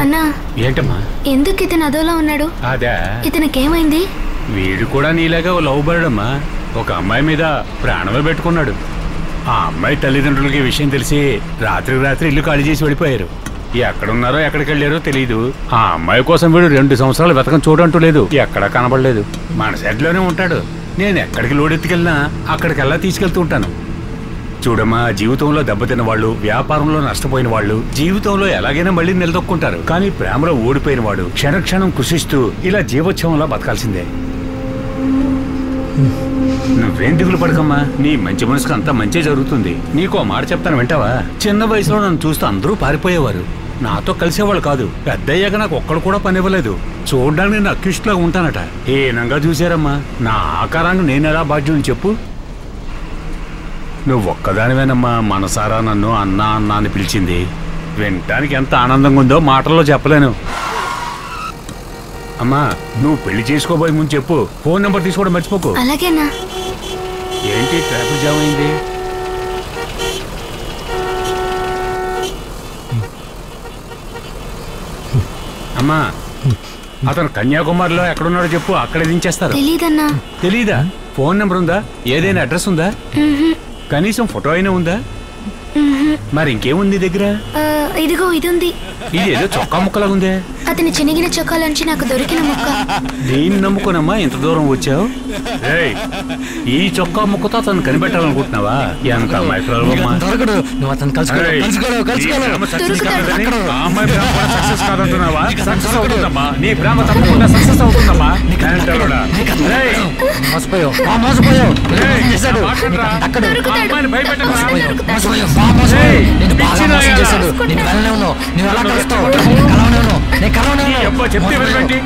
అన్నా ఏంటమ్మా ఎందుకు ఇతను అదోలా ఉన్నాడు? అదే ఇతనికేమైంది? వీడు కూడా నీలాగా ఓ లవ్ బర్డ్ అమ్మా. ఒక అమ్మాయి మీద ప్రాణమే పెట్టుకున్నాడు. ఆ అమ్మాయి తల్లిదండ్రులకి విషయం తెలిసి రాత్రి ఇల్లు ఖాళీ చేసి వెళ్ళిపోయారు. ఎక్కడున్నారో ఎక్కడికి వెళ్ళారో తెలియదు. ఆ అమ్మాయి కోసం వీడు 2 సంవత్సరాలు వెతకం చూడంటూ లేదు. ఎక్కడా కనబడలేదు. మన సెట్లోనే ఉంటాడు. నేను ఎక్కడికి లోడెత్తుకెళ్ళినా అక్కడికెల్లా తీసుకెళ్తూ ఉంటాను. చూడమ్మా, జీవితంలో దెబ్బతిన్న వాళ్ళు, వ్యాపారంలో నష్టపోయిన వాళ్ళు జీవితంలో ఎలాగైనా మళ్ళీ నిలదొక్కుంటారు. కానీ ప్రేమలో ఓడిపోయిన వాడు క్షణక్షణం కృషిస్తూ ఇలా జీవోత్సవంలా బతకాల్సిందే. నువ్వేం దిగులు పడకమ్మా. నీ మంచి మనసుకు అంతా మంచి జరుగుతుంది. నీకో మాట చెప్తాను, వింటావా? చిన్న వయసులో నన్ను చూస్తూ అందరూ పారిపోయేవారు. నాతో కలిసేవాళ్ళు కాదు. పెద్దయ్యాక నాకు ఒక్కడు కూడా పని ఇవ్వలేదు. చూడడానికి నేను అక్యూస్ట్లా ఉంటానట. ఏనంగా చూశారమ్మా. నా ఆకారాన్ని నేనెలా బాధ్యుని చెప్పు? నువ్వు ఒక్కదానివేనమ్మా మనసారా నన్ను అన్నా అన్నా అని పిలిచింది. వినటానికి ఎంత ఆనందంగా ఉందో మాటల్లో చెప్పలేను. అమ్మా, నువ్వు పెళ్లి చేసుకోబోయే ముందు చెప్పు. ఫోన్ నెంబర్ తీసుకోవడం మర్చిపోకు. అలాగేనా? ఏంటి ట్రాఫిక్ జామ్ అయింది? అమ్మా, అతను కన్యాకుమారిలో ఎక్కడున్నాడో చెప్పు. అక్కడే దించేస్తారు. తెలీదన్నా. తెలీదా? ఫోన్ నెంబర్ ఉందా? ఏదైనా అడ్రస్ ఉందా? కనీసం ఫోటో అయినా ఉందా? మరి ఇంకేముంది దగ్గర? ఇదిగో ఇది ఉంది. ఇది ఏదో చొక్కా ముక్కలా ఉందే. అతని చినిగిన చొక్కాలోంచి నాకు దొరికిన ముక్క. దీన్ని నమ్ముకోనమ్మా ఇంత దూరం వచ్చావు? ఈ చొక్కా ముక్కతో అతను కనిపెట్టాలనుకుంటున్నావా? ఎంత నీ ప్రేమ తప్పకుండా సక్సెస్ అవుతుందమ్మా. చెప్తే వెళ్ళండి.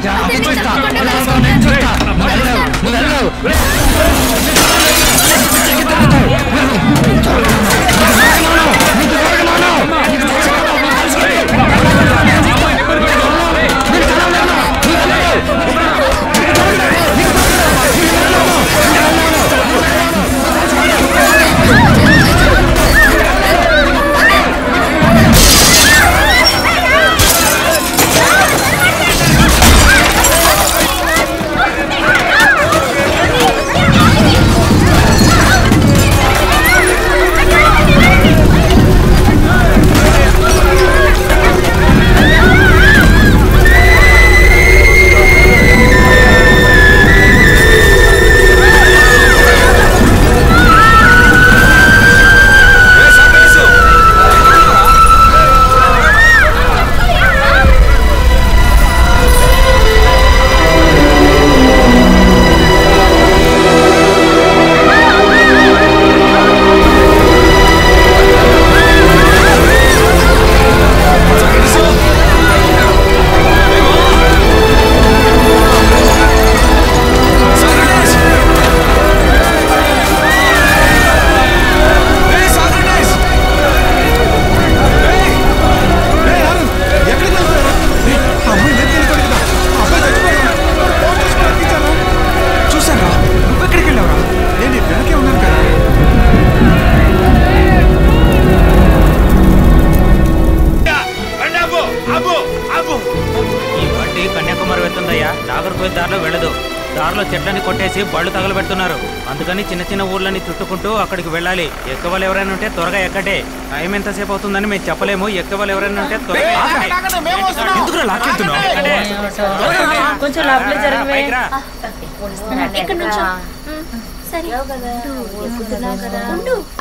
చెట్లని కొట్టేసి బళ్ళు తగలబెడుతున్నారు. అందుకని చిన్న చిన్న ఊర్లని చుట్టుకుంటూ అక్కడికి వెళ్ళాలి. ఎక్కవాళ్ళు ఎవరైనా ఉంటే త్వరగా ఎక్కటే. టైం ఎంతసేపు అవుతుందని మేము చెప్పలేము. ఎక్కవాళ్ళు ఎవరైనా ఉంటే త్వరగా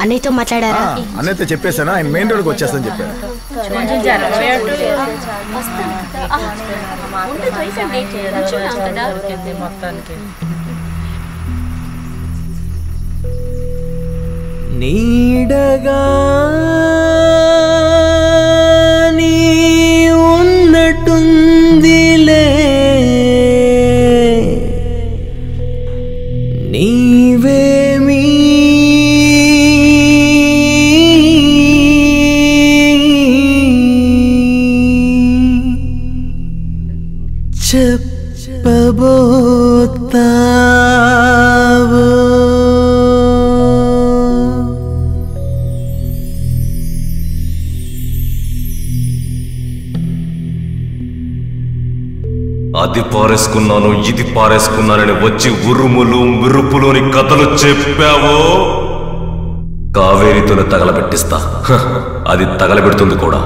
అన్నయ్యతో మాట్లాడారా? అన్నయ్యతో చెప్పేశాను. ఆయన మెయిన్ రోడ్కి వచ్చేస్తాను చెప్పారు. నీడగా నీ ఉన్నట్టుందిలే నీవేమీ చెప్పబోతావో. అది పారేసుకున్నాను ఇది పారేసుకున్నానని వచ్చి ఉరుములు మిరుపులోని కథలు చెప్పావో కావేరితోనే తగలబెట్టిస్తా. అది తగలబెడుతుంది కూడా.